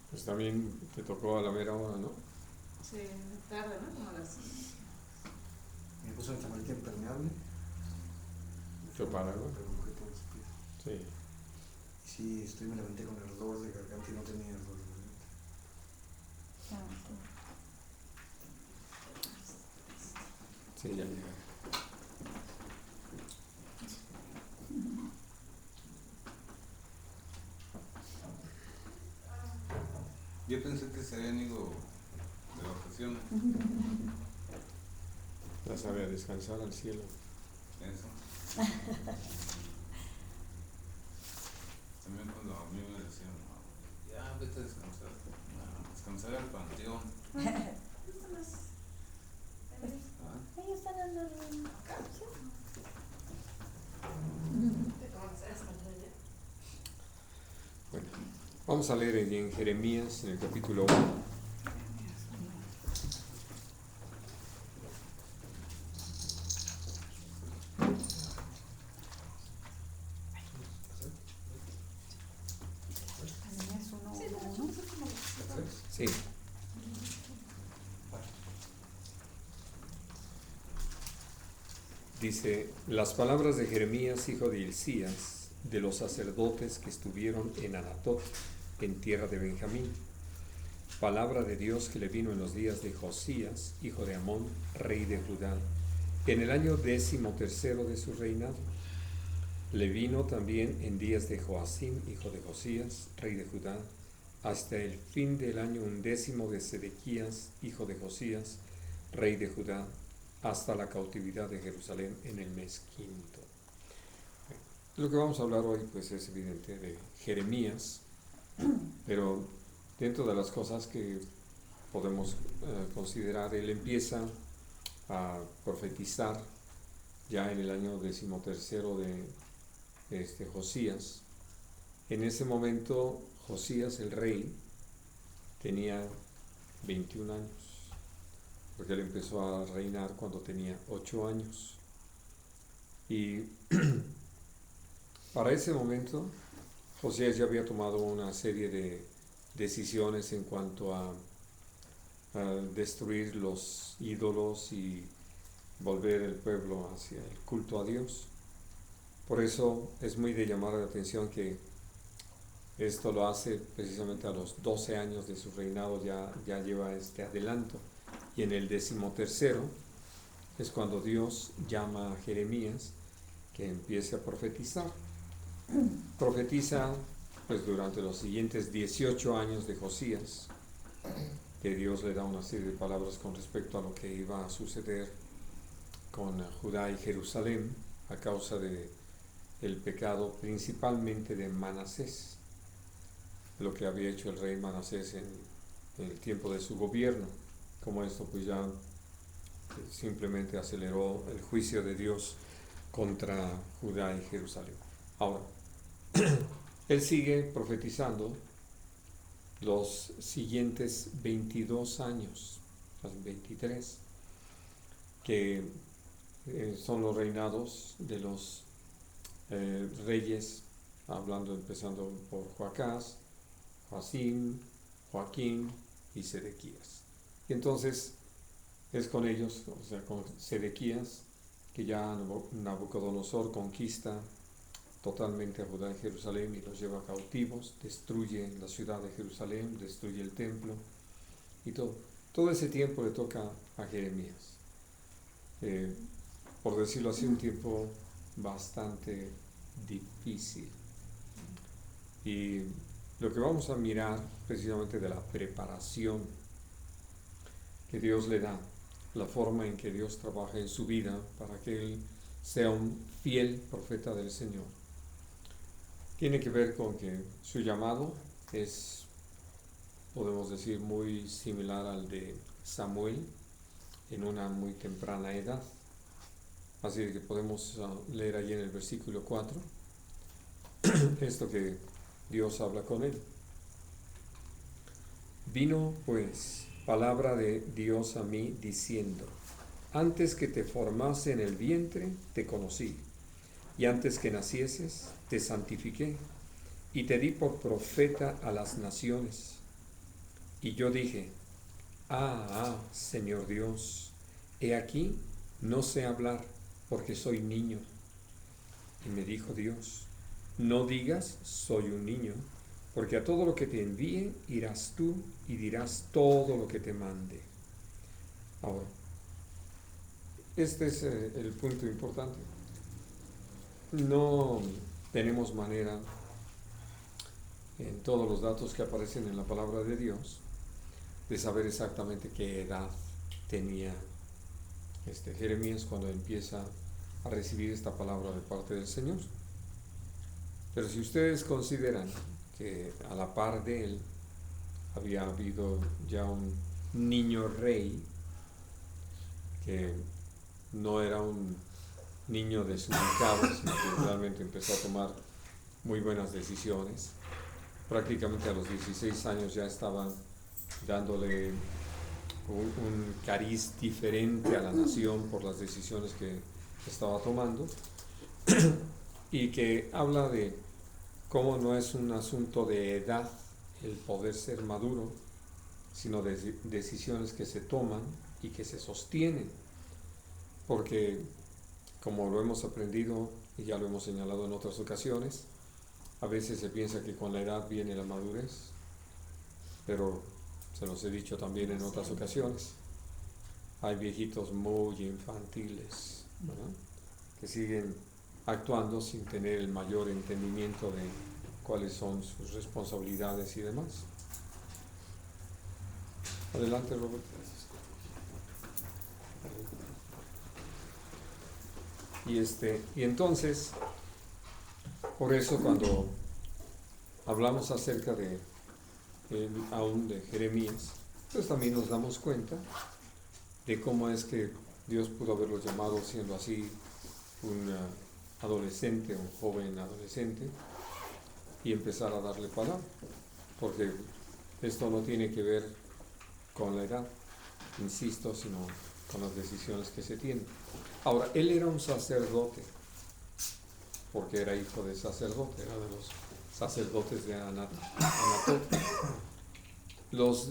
Pues también te tocó a la mera hora, ¿no? Sí, tarde, ¿no? Como a las... Me puse una chamarrita impermeable. ¿Qué para, no? Pero mojé todos los pies. Sí. Sí, me levanté con ardor de garganta y no tenía ardor de garganta. Sí, ya llega. Yo pensé que se habían ido de vacaciones. Ya sabe a descansar al cielo. Eso. También cuando a mí me decían, no, ya vete a descansar. No, descansar al panteón. ¿Ah? Ellos están andando en Bueno, vamos a leer en Jeremías, en el capítulo 1. Sí. Dice, las palabras de Jeremías, hijo de Hilcías, de los sacerdotes que estuvieron en Anatot, en tierra de Benjamín. Palabra de Dios que le vino en los días de Josías, hijo de Amón, rey de Judá, en el año 13º de su reinado. Le vino también en días de Joacim, hijo de Josías, rey de Judá, hasta el fin del año 11 de Sedequías, hijo de Josías, rey de Judá, hasta la cautividad de Jerusalén en el mes 5. Lo que vamos a hablar hoy pues es evidente de Jeremías, pero dentro de las cosas que podemos considerar, él empieza a profetizar ya en el año 13º de Josías. En ese momento Josías el rey tenía 21 años, porque él empezó a reinar cuando tenía 8 años. Y para ese momento Josías ya había tomado una serie de decisiones en cuanto a destruir los ídolos y volver el pueblo hacia el culto a Dios. Por eso es muy de llamar la atención que esto lo hace precisamente a los 12 años de su reinado, ya lleva este adelanto. Y en el 13º es cuando Dios llama a Jeremías que empiece a profetizar. Profetiza pues durante los siguientes 18 años de Josías, que Dios le da una serie de palabras con respecto a lo que iba a suceder con Judá y Jerusalén a causa de el pecado principalmente de Manasés, lo que había hecho el rey Manasés en el tiempo de su gobierno. Como esto pues ya simplemente aceleró el juicio de Dios contra Judá y Jerusalén. Ahora, él sigue profetizando los siguientes 22 años, 23, que son los reinados de los reyes, empezando por Joacás, Joacim, Joaquín y Sedequías. Y entonces es con ellos, o sea, con Sedequías, que ya Nabucodonosor conquista totalmente a Judá y Jerusalén y los lleva cautivos, destruye la ciudad de Jerusalén, destruye el templo y todo. Todo ese tiempo le toca a Jeremías. Por decirlo así, un tiempo bastante difícil. Y lo que vamos a mirar precisamente de la preparación que Dios le da, la forma en que Dios trabaja en su vida para que él sea un fiel profeta del Señor, tiene que ver con que su llamado es, podemos decir, muy similar al de Samuel en una muy temprana edad. Así que podemos leer allí en el versículo 4 esto que Dios habla con él. Vino pues palabra de Dios a mí diciendo: antes que te formase en el vientre te conocí, y antes que nacieses te santifiqué, y te di por profeta a las naciones. Y yo dije, Señor Dios, he aquí, no sé hablar porque soy niño. Y me dijo Dios, no digas soy un niño, porque a todo lo que te envíe irás tú y dirás todo lo que te mande. Ahora, este es el punto importante. No tenemos manera, en todos los datos que aparecen en la palabra de Dios, de saber exactamente qué edad tenía Jeremías cuando empieza a recibir esta palabra de parte del Señor. Pero si ustedes consideran que a la par de él había habido ya un niño rey, que no era un niño desubicado, sino que realmente empezó a tomar muy buenas decisiones. Prácticamente a los 16 años ya estaba dándole un cariz diferente a la nación por las decisiones que estaba tomando, y que habla de cómo no es un asunto de edad el poder ser maduro, sino de decisiones que se toman y que se sostienen, porque como lo hemos aprendido y ya lo hemos señalado en otras ocasiones, a veces se piensa que con la edad viene la madurez, pero se los he dicho también en otras ocasiones, hay viejitos muy infantiles, ¿verdad?, que siguen actuando sin tener el mayor entendimiento de cuáles son sus responsabilidades y demás. Adelante, Robert. Y entonces, por eso cuando hablamos acerca de aún de Jeremías, pues también nos damos cuenta de cómo es que Dios pudo haberlo llamado siendo así un adolescente, un joven adolescente, y empezar a darle palabra, porque esto no tiene que ver con la edad, insisto, sino con las decisiones que se tienen. Ahora, él era un sacerdote, porque era hijo de sacerdote, era de los sacerdotes de Anatot. Los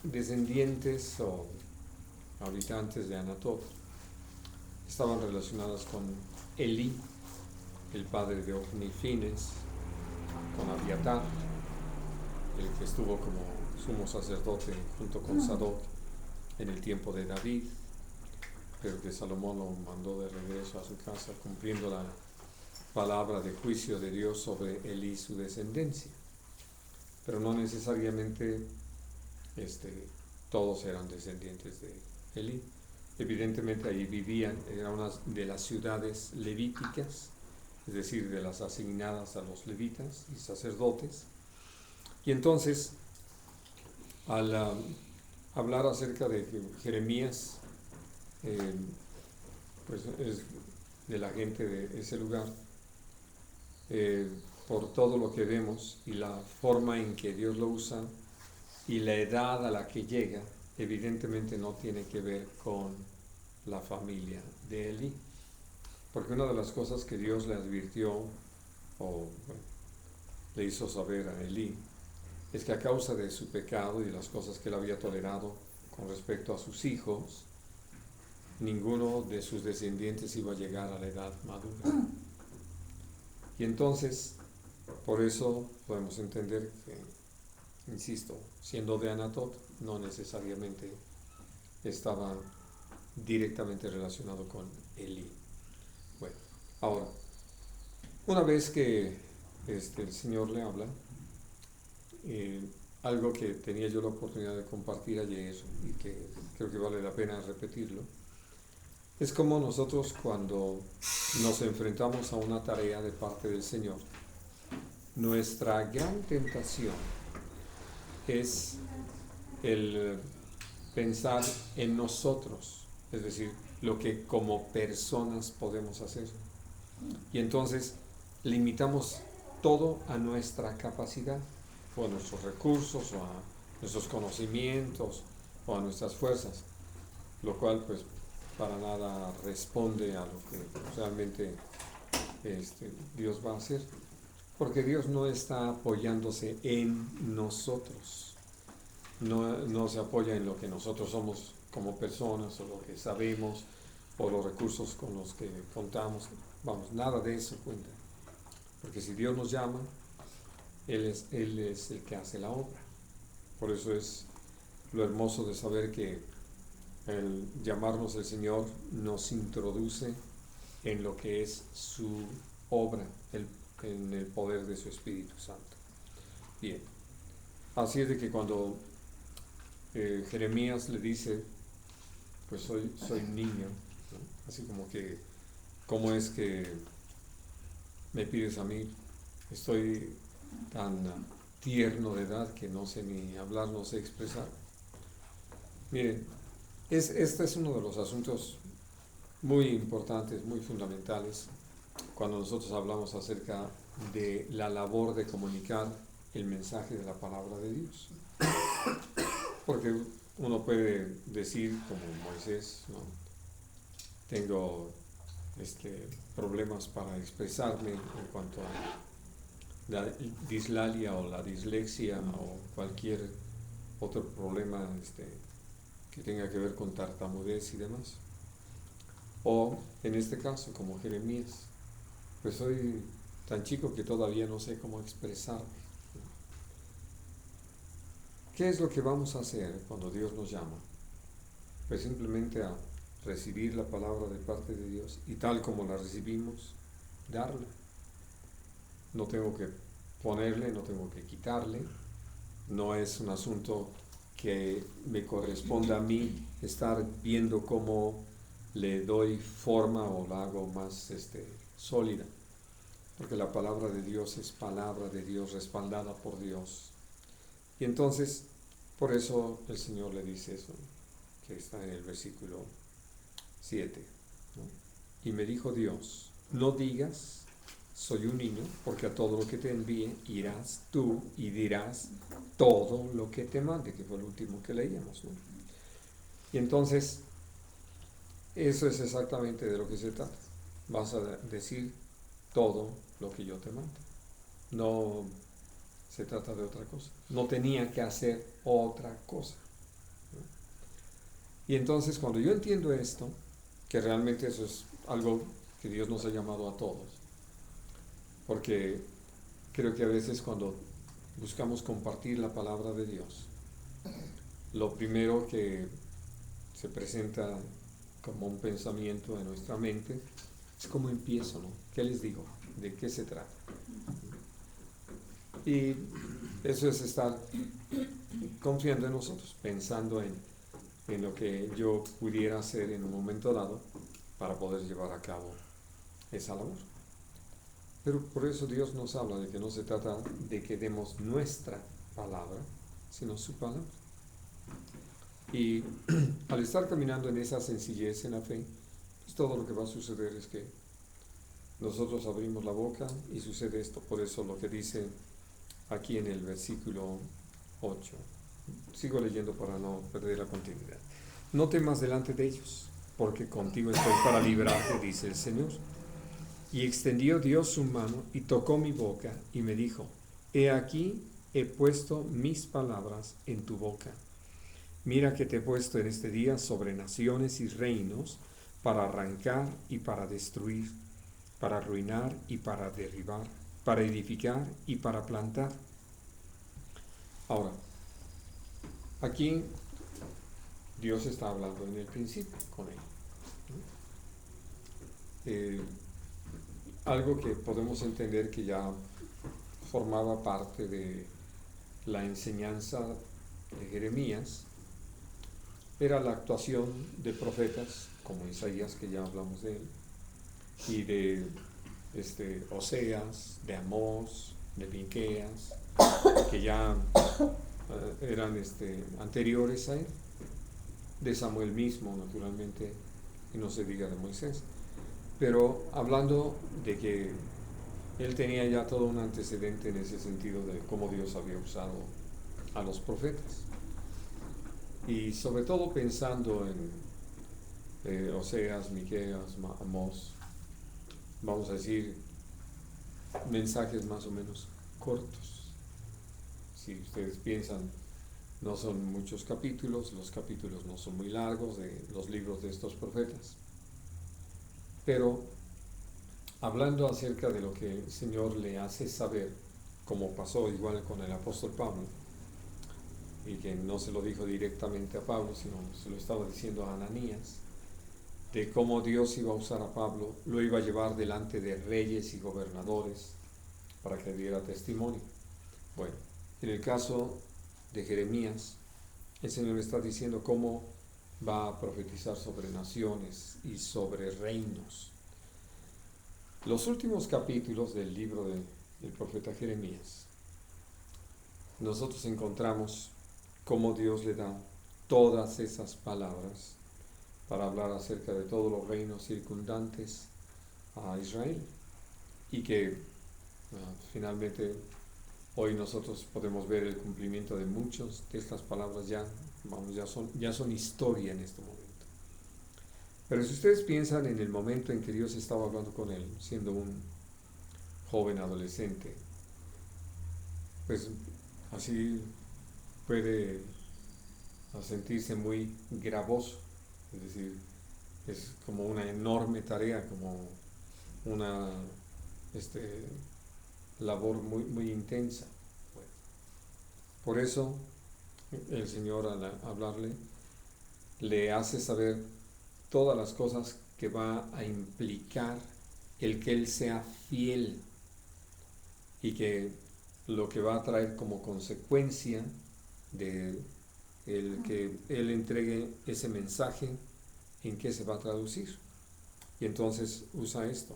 descendientes o habitantes de Anatot estaban relacionados con Elí, el padre de Ofni y Fines, con Abiatar, el que estuvo como sumo sacerdote junto con Sadoc en el tiempo de David, pero que Salomón lo mandó de regreso a su casa cumpliendo la palabra de juicio de Dios sobre Elí y su descendencia. Pero no necesariamente todos eran descendientes de Elí. Evidentemente allí vivían, era una de las ciudades levíticas, es decir, de las asignadas a los levitas y sacerdotes. Y entonces, al hablar acerca de que Jeremías pues es de la gente de ese lugar, por todo lo que vemos y la forma en que Dios lo usa y la edad a la que llega, evidentemente no tiene que ver con la familia de Elí, porque una de las cosas que Dios le advirtió o le hizo saber a Elí es que a causa de su pecado y de las cosas que él había tolerado con respecto a sus hijos, ninguno de sus descendientes iba a llegar a la edad madura. Y entonces, por eso podemos entender que, insisto, siendo de Anatot, no necesariamente estaba directamente relacionado con Elí. Bueno, ahora, una vez que el Señor le habla, algo que tenía yo la oportunidad de compartir ayer y que creo que vale la pena repetirlo, es como nosotros cuando nos enfrentamos a una tarea de parte del Señor, nuestra gran tentación es el pensar en nosotros, es decir, lo que como personas podemos hacer. Y entonces limitamos todo a nuestra capacidad, o a nuestros recursos, o a nuestros conocimientos, o a nuestras fuerzas, lo cual pues para nada responde a lo que realmente Dios va a hacer, porque Dios no está apoyándose en nosotros. no se apoya en lo que nosotros somos como personas o lo que sabemos o los recursos con los que contamos. Vamos, nada de eso cuenta. Porque si Dios nos llama, Él es el que hace la obra. Por eso es lo hermoso de saber que el llamarnos el Señor nos introduce en lo que es su obra, en el poder de su Espíritu Santo. Bien, así es de que cuando Jeremías le dice, pues soy niño, ¿no? Así como que, ¿cómo es que me pides a mí? Estoy tan tierno de edad que no sé ni hablar, no sé expresar. Miren, este es uno de los asuntos muy importantes, muy fundamentales, cuando nosotros hablamos acerca de la labor de comunicar el mensaje de la palabra de Dios. Porque uno puede decir, como Moisés, ¿no? Tengo problemas para expresarme en cuanto a la dislalia o la dislexia o cualquier otro problema que tenga que ver con tartamudez y demás. O en este caso, como Jeremías, pues soy tan chico que todavía no sé cómo expresarme. ¿Qué es lo que vamos a hacer cuando Dios nos llama? Pues simplemente a recibir la palabra de parte de Dios y tal como la recibimos, darla. No tengo que ponerle, no tengo que quitarle, no es un asunto que me corresponda a mí estar viendo cómo le doy forma o la hago más sólida, porque la palabra de Dios es palabra de Dios respaldada por Dios. Y entonces, por eso el Señor le dice eso, que está en el versículo 7, ¿no? Y me dijo Dios, no digas, soy un niño, porque a todo lo que te envíe irás tú y dirás todo lo que te mande, que fue el último que leíamos, ¿no? Y entonces, eso es exactamente de lo que se trata. Vas a decir todo lo que yo te mando. No se trata de otra cosa. No tenía que hacer otra cosa, ¿no? Y entonces, cuando yo entiendo esto, que realmente eso es algo que Dios nos ha llamado a todos, porque creo que a veces cuando buscamos compartir la palabra de Dios, lo primero que se presenta como un pensamiento en nuestra mente es cómo empiezo, ¿no? ¿Qué les digo? ¿De qué se trata? Y eso es estar confiando en nosotros, pensando en lo que yo pudiera hacer en un momento dado para poder llevar a cabo esa labor. Pero por eso Dios nos habla de que no se trata de que demos nuestra palabra, sino su palabra. Y al estar caminando en esa sencillez en la fe, pues todo lo que va a suceder es que nosotros abrimos la boca y sucede esto. Por eso lo que dice aquí en el versículo 8. Sigo leyendo para no perder la continuidad. No temas delante de ellos, porque contigo estoy para librarte, dice el Señor. Y extendió Dios su mano y tocó mi boca y me dijo, he aquí, he puesto mis palabras en tu boca. Mira que te he puesto en este día sobre naciones y reinos para arrancar y para destruir, para arruinar y para derribar, para edificar y para plantar. Ahora, aquí Dios está hablando en el principio con él, ¿no? Algo que podemos entender que ya formaba parte de la enseñanza de Jeremías era la actuación de profetas como Isaías, que ya hablamos de él, y de Oseas, de Amós, de Miqueas, que ya eran anteriores a él, de Samuel mismo, naturalmente, y no se diga de Moisés. Pero hablando de que él tenía ya todo un antecedente en ese sentido de cómo Dios había usado a los profetas. Y sobre todo pensando en Oseas, Miqueas, Amós, vamos a decir, mensajes más o menos cortos. Si ustedes piensan No son muchos capítulos, los capítulos no son muy largos de los libros de estos profetas. Pero hablando acerca de lo que el Señor le hace saber, como pasó igual con el apóstol Pablo, y que no se lo dijo directamente a Pablo, sino se lo estaba diciendo a Ananías, de cómo Dios iba a usar a Pablo, lo iba a llevar delante de reyes y gobernadores para que diera testimonio. Bueno, en el caso de Jeremías, el Señor está diciendo cómo va a profetizar sobre naciones y sobre reinos. Los últimos capítulos del libro del profeta Jeremías, nosotros encontramos cómo Dios le da todas esas palabras para hablar acerca de todos los reinos circundantes a Israel, y que finalmente hoy nosotros podemos ver el cumplimiento de muchas de estas palabras ya son historia en este momento. Pero si ustedes piensan en el momento en que Dios estaba hablando con él, siendo un joven adolescente, pues así puede sentirse muy gravoso, es decir, es como una enorme tarea, como una labor muy, muy intensa. Por eso el Señor, al hablarle, le hace saber todas las cosas que va a implicar el que Él sea fiel, y que lo que va a traer como consecuencia de el que Él entregue ese mensaje, en qué se va a traducir. Y entonces usa esto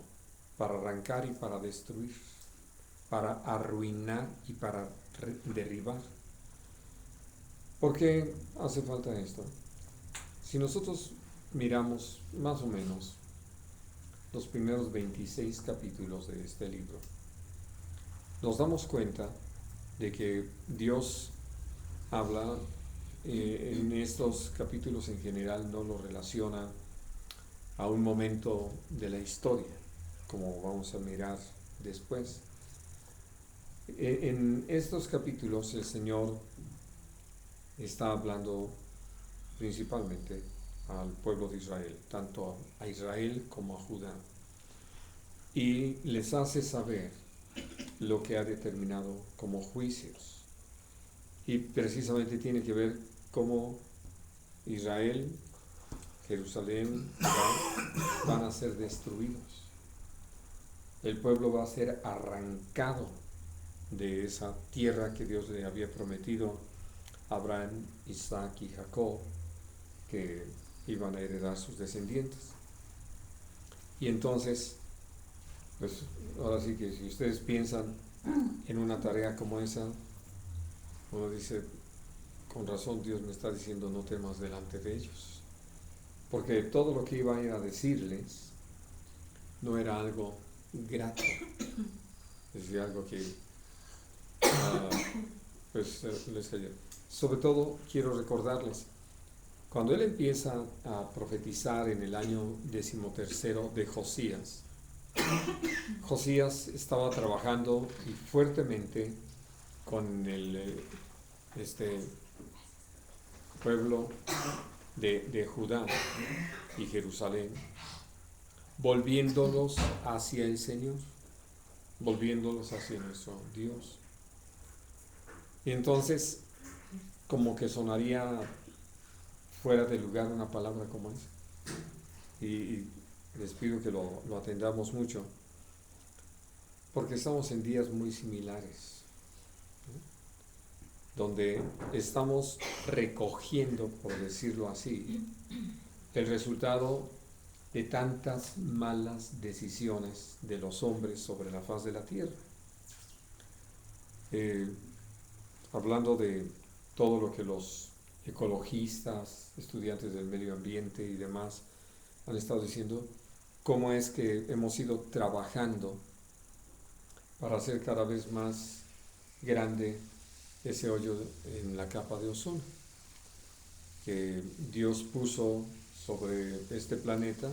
para arrancar y para destruir, para arruinar y para derribar. ¿Por qué hace falta esto? Si nosotros miramos más o menos los primeros 26 capítulos de este libro, nos damos cuenta de que Dios habla en estos capítulos en general, no lo relaciona a un momento de la historia, como vamos a mirar después. En estos capítulos el Señor está hablando principalmente al pueblo de Israel, tanto a Israel como a Judá, y les hace saber lo que ha determinado como juicios. Y precisamente tiene que ver cómo Israel, Jerusalén, Judá, van a ser destruidos. El pueblo va a ser arrancado de esa tierra que Dios le había prometido a Abraham, Isaac y Jacob, que iban a heredar sus descendientes. Y entonces, pues ahora sí que si ustedes piensan en una tarea como esa, uno dice, con razón Dios me está diciendo no temas delante de ellos, porque todo lo que iba a ir a decirles no era algo grato, es decir, algo que pues les cayó. Sobre todo quiero recordarles, cuando él empieza a profetizar en el año 13 de Josías, Josías estaba trabajando y fuertemente con el pueblo de Judá y Jerusalén, volviéndolos hacia el Señor, volviéndolos hacia nuestro Dios. Y entonces, como que sonaría fuera de lugar una palabra como esa. Y les pido que lo atendamos mucho, porque estamos en días muy similares, ¿no? Donde estamos recogiendo, por decirlo así, el resultado de tantas malas decisiones de los hombres sobre la faz de la tierra. Hablando de todo lo que los ecologistas, estudiantes del medio ambiente y demás han estado diciendo, cómo es que hemos ido trabajando para hacer cada vez más grande ese hoyo en la capa de ozono que Dios puso sobre este planeta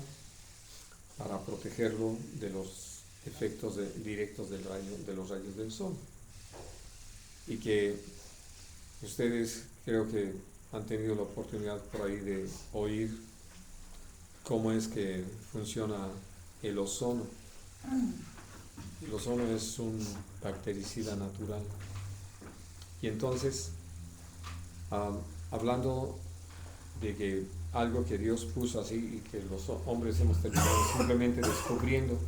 para protegerlo de los efectos directos de los rayos del sol. Y que ustedes creo que han tenido la oportunidad por ahí de oír cómo es que funciona el ozono. El ozono es un bactericida natural. Y entonces, hablando de que algo que Dios puso así y que los hombres hemos terminado simplemente descubriendo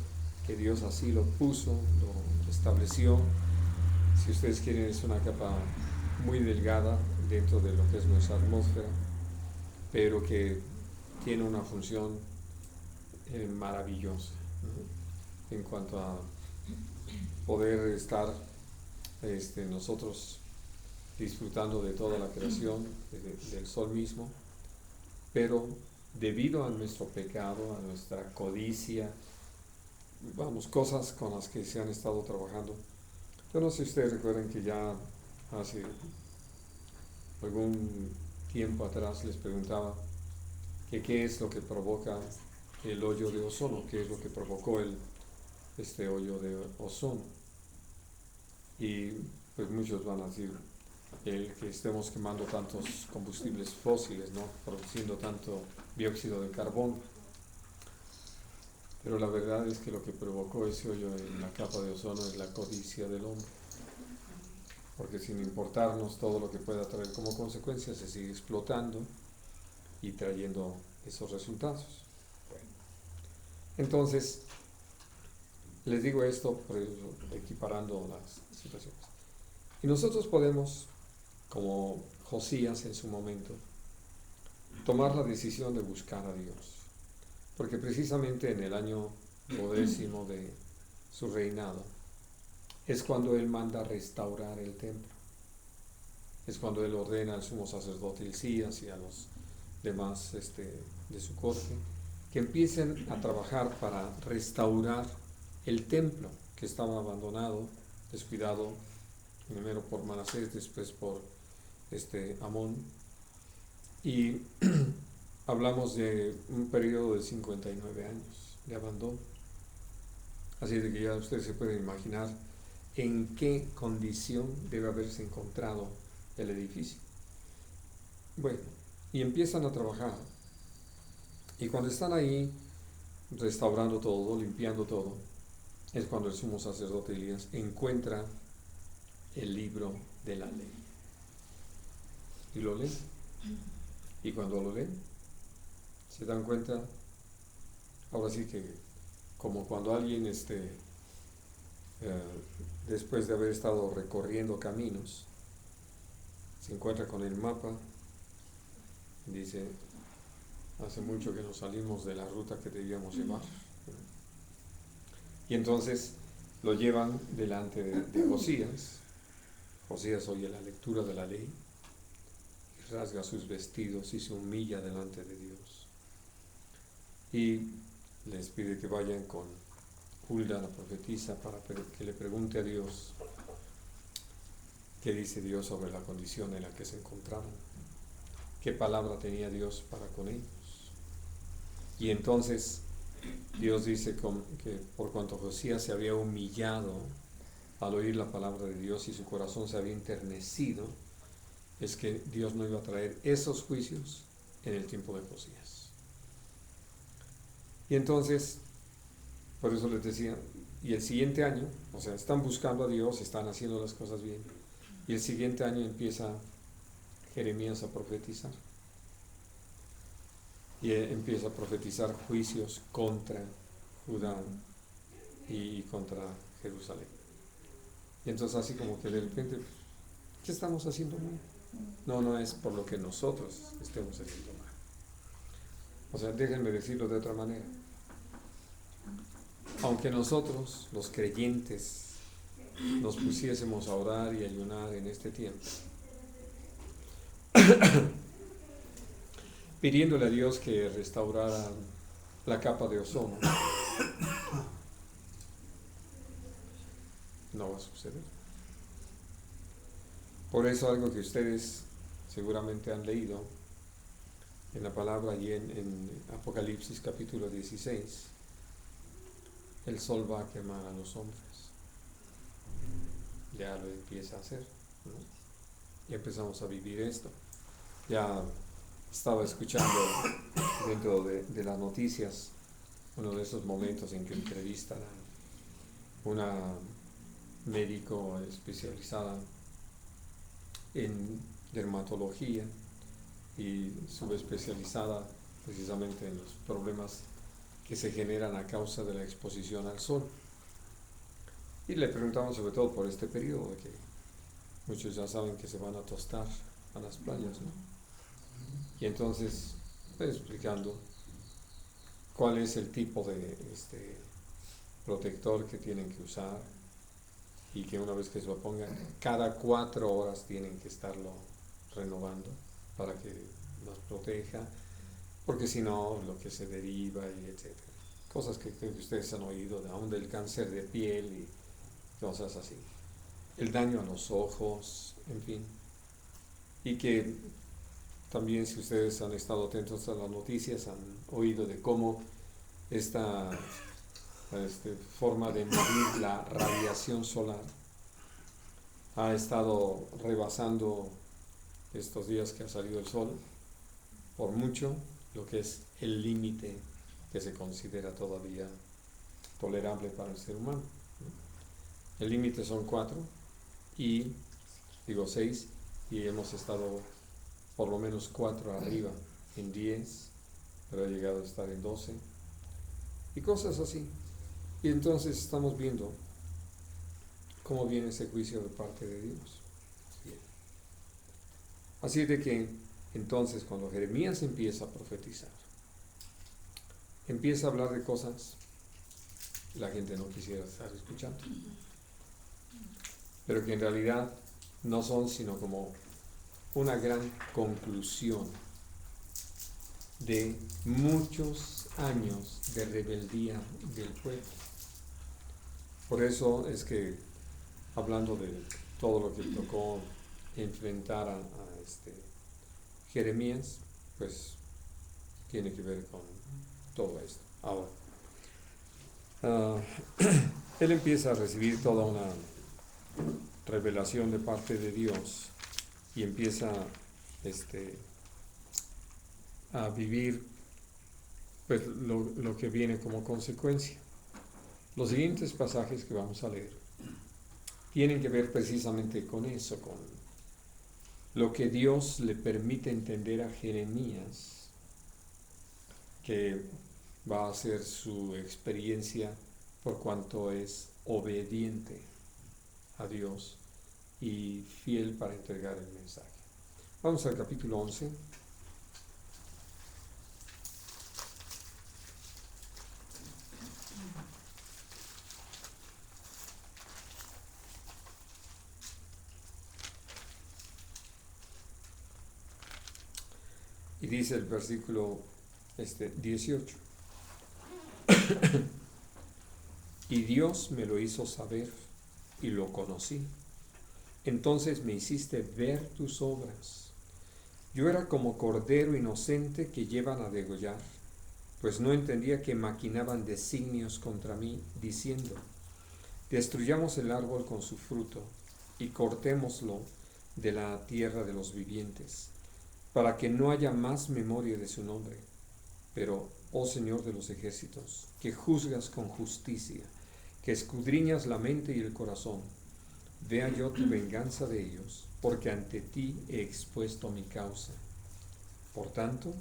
que Dios así lo puso, lo estableció. Si ustedes quieren, es una capa muy delgada dentro de lo que es nuestra atmósfera, pero que tiene una función maravillosa, ¿no? En cuanto a poder estar nosotros disfrutando de toda la creación, del sol mismo, pero debido a nuestro pecado, a nuestra codicia, vamos, cosas con las que se han estado trabajando. Yo no sé si ustedes recuerdan que ya hace algún tiempo atrás les preguntaba que qué es lo que provoca el hoyo de ozono, qué es lo que provocó este hoyo de ozono. Y pues muchos van a decir el que estemos quemando tantos combustibles fósiles, ¿no? Produciendo tanto dióxido de carbono. Pero la verdad es que lo que provocó ese hoyo en la capa de ozono es la codicia del hombre. Porque sin importarnos todo lo que pueda traer como consecuencia, se sigue explotando y trayendo esos resultados. Bueno, entonces, les digo esto, por eso, equiparando las situaciones. Y nosotros podemos, como Josías en su momento, tomar la decisión de buscar a Dios. Porque precisamente en el año 10º de su reinado, es cuando él manda restaurar el templo. Es cuando él ordena al sumo sacerdote Hilcías y a los demás de su corte que empiecen a trabajar para restaurar el templo que estaba abandonado, descuidado, primero por Manasés, después por Amón. Y hablamos de un periodo de 59 años de abandono. Así de que ya ustedes se pueden imaginar en qué condición debe haberse encontrado el edificio. Bueno, y empiezan a trabajar. Y cuando están ahí restaurando todo, limpiando todo, es cuando el sumo sacerdote Elías encuentra el libro de la ley. Y lo lee. Y cuando lo leen, se dan cuenta, ahora sí que como cuando alguien después de haber estado recorriendo caminos, se encuentra con el mapa, dice, hace mucho que nos salimos de la ruta que debíamos llevar. Y entonces lo llevan delante de Josías. Josías oye la lectura de la ley, y rasga sus vestidos y se humilla delante de Dios. Y les pide que vayan con Hulda, la profetisa, para que le pregunte a Dios qué dice Dios sobre la condición en la que se encontraban, qué palabra tenía Dios para con ellos. Y entonces Dios dice que por cuanto Josías se había humillado al oír la palabra de Dios y su corazón se había enternecido, es que Dios no iba a traer esos juicios en el tiempo de Josías. Y entonces, por eso les decía, y el siguiente año, o sea, están buscando a Dios, están haciendo las cosas bien, y el siguiente año empieza Jeremías a profetizar. Y empieza a profetizar juicios contra Judá y contra Jerusalén. Y entonces así como que de repente, ¿qué estamos haciendo mal? No es por lo que nosotros estemos haciendo mal. O sea, déjenme decirlo de otra manera. Aunque nosotros, los creyentes, nos pusiésemos a orar y ayunar en este tiempo, pidiéndole a Dios que restaurara la capa de ozono, no va a suceder. Por eso algo que ustedes seguramente han leído en la palabra y en Apocalipsis capítulo 16, el sol va a quemar a los hombres. Ya lo empieza a hacer, ¿no? Y empezamos a vivir esto. ya estaba escuchando dentro de las noticias uno de esos momentos en que entrevistan a una médico especializada en dermatología y subespecializada precisamente en los problemas que se generan a causa de la exposición al sol. Y le preguntamos sobre todo por este periodo, de que muchos ya saben que se van a tostar a las playas, ¿no? Y entonces, pues, explicando cuál es el tipo de protector que tienen que usar, y que una vez que se lo pongan, cada 4 horas tienen que estarlo renovando para que nos proteja, porque si no, lo que se deriva y etcétera. Cosas que creo que ustedes han oído, aún del cáncer de piel y cosas así. El daño a los ojos, en fin. Y que también, si ustedes han estado atentos a las noticias, han oído de cómo esta forma de medir la radiación solar ha estado rebasando estos días que ha salido el sol por mucho lo que es el límite que se considera todavía tolerable para el ser humano, ¿no? El límite son 4 y 6, y hemos estado por lo menos 4 arriba, en 10, pero ha llegado a estar en 12 y cosas así. Y entonces estamos viendo cómo viene ese juicio de parte de Dios. Bien. Así de que entonces, cuando Jeremías empieza a profetizar, empieza a hablar de cosas que la gente no quisiera estar escuchando, pero que en realidad no son sino como una gran conclusión de muchos años de rebeldía del pueblo. Por eso es que, hablando de todo lo que tocó enfrentar a Jeremías, pues tiene que ver con todo esto. Ahora, él empieza a recibir toda una revelación de parte de Dios y empieza a vivir, pues, lo que viene como consecuencia. Los siguientes pasajes que vamos a leer tienen que ver precisamente con eso, con lo que Dios le permite entender a Jeremías, que va a ser su experiencia por cuanto es obediente a Dios y fiel para entregar el mensaje. Vamos al capítulo 11. Y dice el versículo 18. Y Dios me lo hizo saber y lo conocí. Entonces me hiciste ver tus obras. Yo era como cordero inocente que llevan a degollar, pues no entendía que maquinaban designios contra mí, diciendo: destruyamos el árbol con su fruto y cortémoslo de la tierra de los vivientes, para que no haya más memoria de su nombre. Pero, oh Señor de los ejércitos, que juzgas con justicia, que escudriñas la mente y el corazón, vea yo tu venganza de ellos, porque ante ti he expuesto mi causa. Por tanto,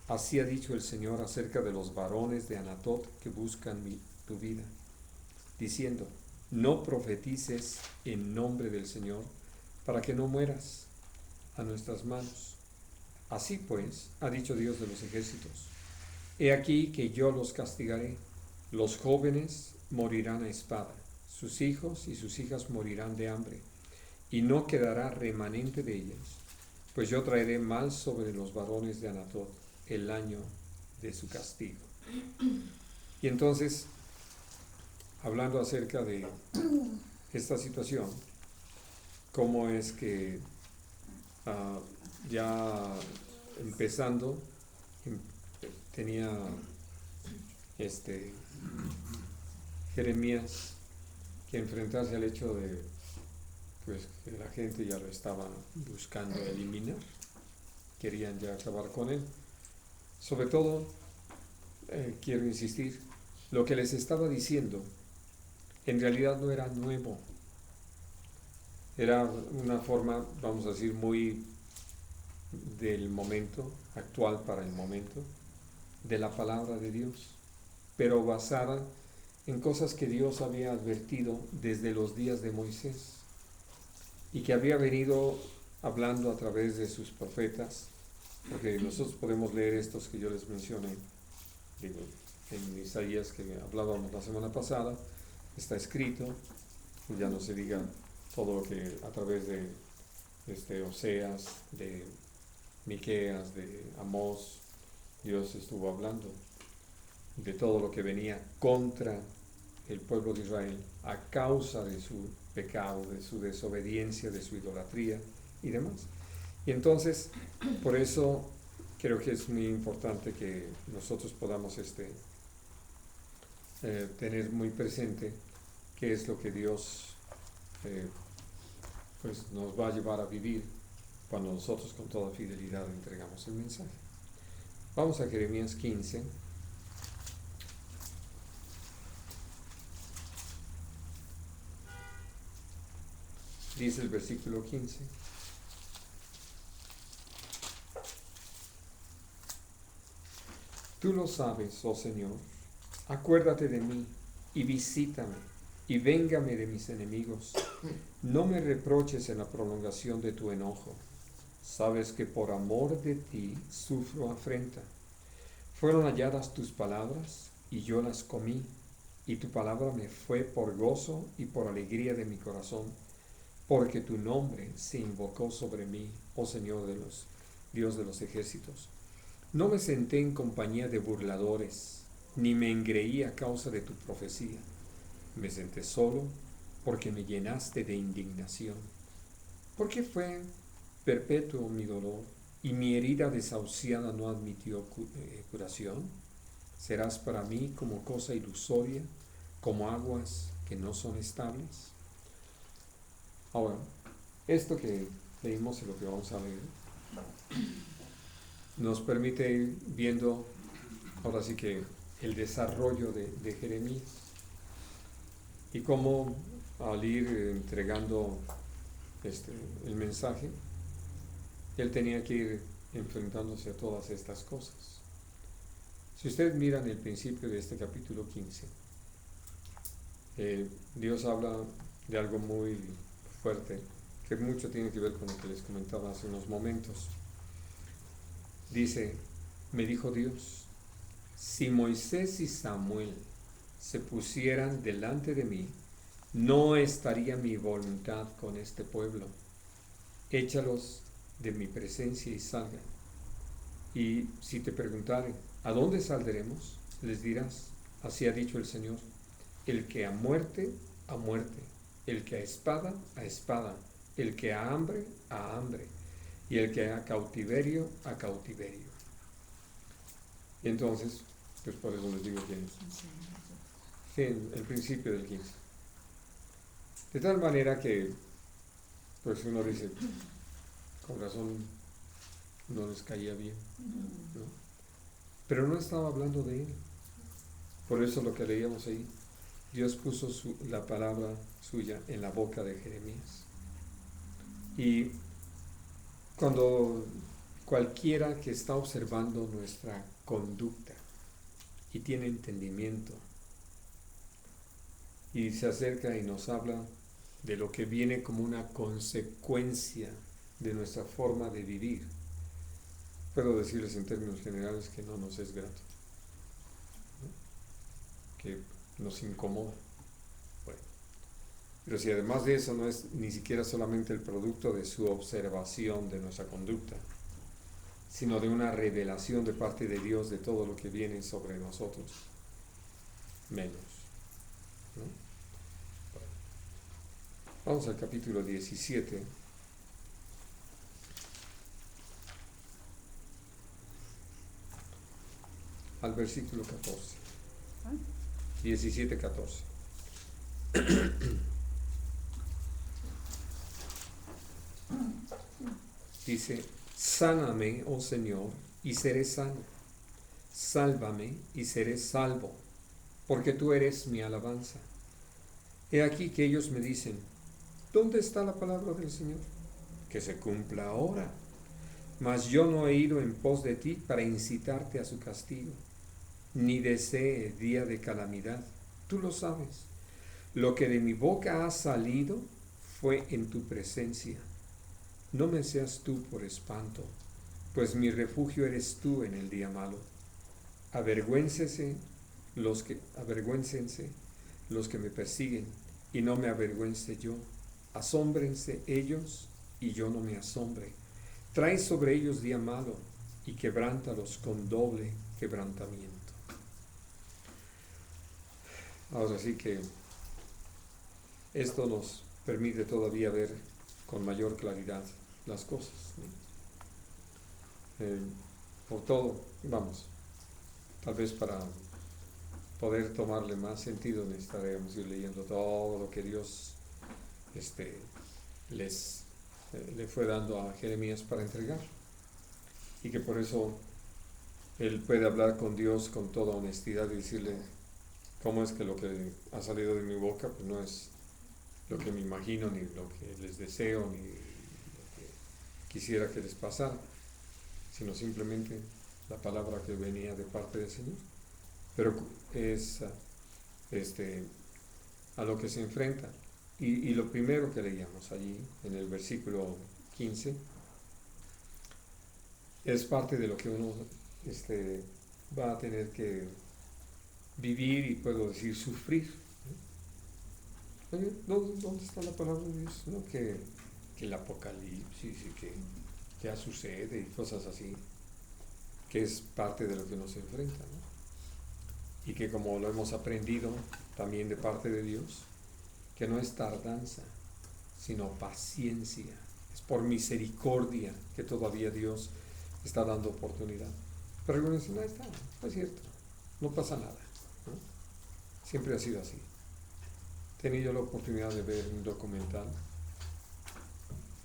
así ha dicho el Señor acerca de los varones de Anatot que buscan tu vida, diciendo: no profetices en nombre del Señor, para que no mueras a nuestras manos. Así pues, ha dicho Dios de los ejércitos: he aquí que yo los castigaré, los jóvenes morirán a espada, sus hijos y sus hijas morirán de hambre, y no quedará remanente de ellas, pues yo traeré mal sobre los varones de Anatot el año de su castigo. Y entonces, hablando acerca de esta situación, cómo es que ya empezando, tenía Jeremías que enfrentarse al hecho de, pues, que la gente ya lo estaba buscando eliminar, querían ya acabar con él. Sobre todo, quiero insistir, lo que les estaba diciendo en realidad no era nuevo. Era una forma, vamos a decir, muy del momento, actual para el momento, de la palabra de Dios, pero basada en cosas que Dios había advertido desde los días de Moisés y que había venido hablando a través de sus profetas, porque nosotros podemos leer estos que yo les mencioné, digo, en Isaías que hablábamos la semana pasada, está escrito, ya no se diga todo lo que a través de Oseas, de Miqueas, de Amós, Dios estuvo hablando de todo lo que venía contra el pueblo de Israel a causa de su pecado, de su desobediencia, de su idolatría y demás. Y entonces, por eso creo que es muy importante que nosotros podamos tener muy presente qué es lo que Dios pues nos va a llevar a vivir cuando nosotros con toda fidelidad entregamos el mensaje. Vamos a Jeremías 15. Dice el versículo 15. Tú lo sabes, oh Señor, acuérdate de mí y visítame y véngame de mis enemigos. No me reproches en la prolongación de tu enojo. Sabes que por amor de ti sufro afrenta. Fueron halladas tus palabras y yo las comí, y tu palabra me fue por gozo y por alegría de mi corazón, porque tu nombre se invocó sobre mí, oh Señor Dios de los ejércitos. No me senté en compañía de burladores, ni me engreí a causa de tu profecía. Me senté solo porque me llenaste de indignación. ¿Por qué fue perpetuo mi dolor y mi herida desahuciada no admitió curación? ¿Serás para mí como cosa ilusoria, como aguas que no son estables? Ahora, esto que leímos y lo que vamos a leer nos permite ir viendo ahora sí que el desarrollo de Jeremías y cómo al ir entregando el mensaje, él tenía que ir enfrentándose a todas estas cosas. Si ustedes miran el principio de este capítulo 15, Dios habla de algo muy fuerte, que mucho tiene que ver con lo que les comentaba hace unos momentos. Dice, me dijo Dios, si Moisés y Samuel se pusieran delante de mí, no estaría mi voluntad con este pueblo. Échalos de mi presencia y salgan. Y si te preguntaren, ¿a dónde saldremos? Les dirás, así ha dicho el Señor, el que a muerte, el que a espada, el que a hambre, y el que a cautiverio. Y entonces, pues por eso les digo que sí, el principio del 15. De tal manera que, pues uno dice, con razón no les caía bien, ¿no? Pero no estaba hablando de él. Por eso lo que leíamos ahí, Dios puso la palabra suya en la boca de Jeremías. Y cuando cualquiera que está observando nuestra conducta y tiene entendimiento y se acerca y nos habla de lo que viene como una consecuencia de nuestra forma de vivir, puedo decirles en términos generales que no nos es grato, ¿no? Que nos incomoda. Bueno, pero si además de eso no es ni siquiera solamente el producto de su observación de nuestra conducta, sino de una revelación de parte de Dios de todo lo que viene sobre nosotros, menos, ¿no? Bueno, vamos al capítulo 17. Al versículo 14. 17, 14. Dice, Sáname, oh Señor, y seré sano. Sálvame y seré salvo, porque tú eres mi alabanza. He aquí que ellos me dicen, ¿dónde está la palabra del Señor? Que se cumpla ahora. Mas yo no he ido en pos de ti para incitarte a su castigo, ni desee día de calamidad. Tú lo sabes. Lo que de mi boca ha salido fue en tu presencia. No me seas tú por espanto, pues mi refugio eres tú en el día malo. Avergüéncense los que me persiguen, y no me avergüence yo. Asómbrense ellos, y yo no me asombre. Trae sobre ellos día malo, y quebrántalos con doble quebrantamiento. Ahora sí que esto nos permite todavía ver con mayor claridad las cosas, ¿no? Por todo, vamos, tal vez para poder tomarle más sentido necesitaremos ir leyendo todo lo que Dios le fue dando a Jeremías para entregar, y que por eso él puede hablar con Dios con toda honestidad y decirle cómo es que lo que ha salido de mi boca pues no es lo que me imagino, ni lo que les deseo, ni lo que quisiera que les pasara, sino simplemente la palabra que venía de parte del Señor. Pero es a lo que se enfrenta. Y lo primero que leíamos allí, en el versículo 15, es parte de lo que uno va a tener que vivir y puedo decir sufrir. Oye, ¿dónde está la palabra de Dios? ¿No? Que el Apocalipsis y que ya sucede y cosas así, que es parte de lo que nos enfrenta, ¿no? Y que como lo hemos aprendido también de parte de Dios, que no es tardanza, sino paciencia. Es por misericordia que todavía Dios está dando oportunidad. Pero algunos dicen, no está, no es cierto, no pasa nada, ¿no? Siempre ha sido así. He tenido la oportunidad de ver un documental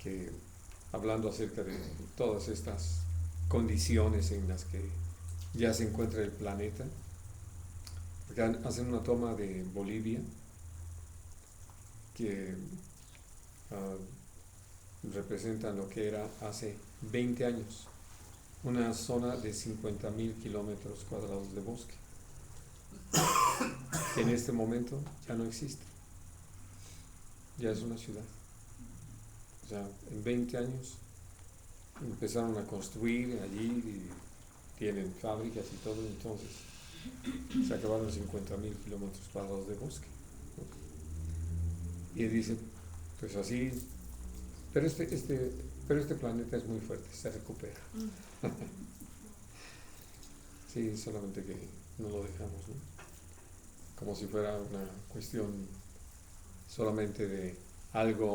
que, hablando acerca de todas estas condiciones en las que ya se encuentra el planeta, porque hacen una toma de Bolivia que representa lo que era hace 20 años, una zona de 50.000 kilómetros cuadrados de bosque, que en este momento ya no existe, ya es una ciudad. O sea, en 20 años empezaron a construir allí y tienen fábricas y todo, entonces se acabaron 50.000 kilómetros cuadrados de bosque, ¿no? Y dice, pues así, pero este planeta es muy fuerte, se recupera. Sí, solamente que no lo dejamos, ¿no? Como si fuera una cuestión solamente de algo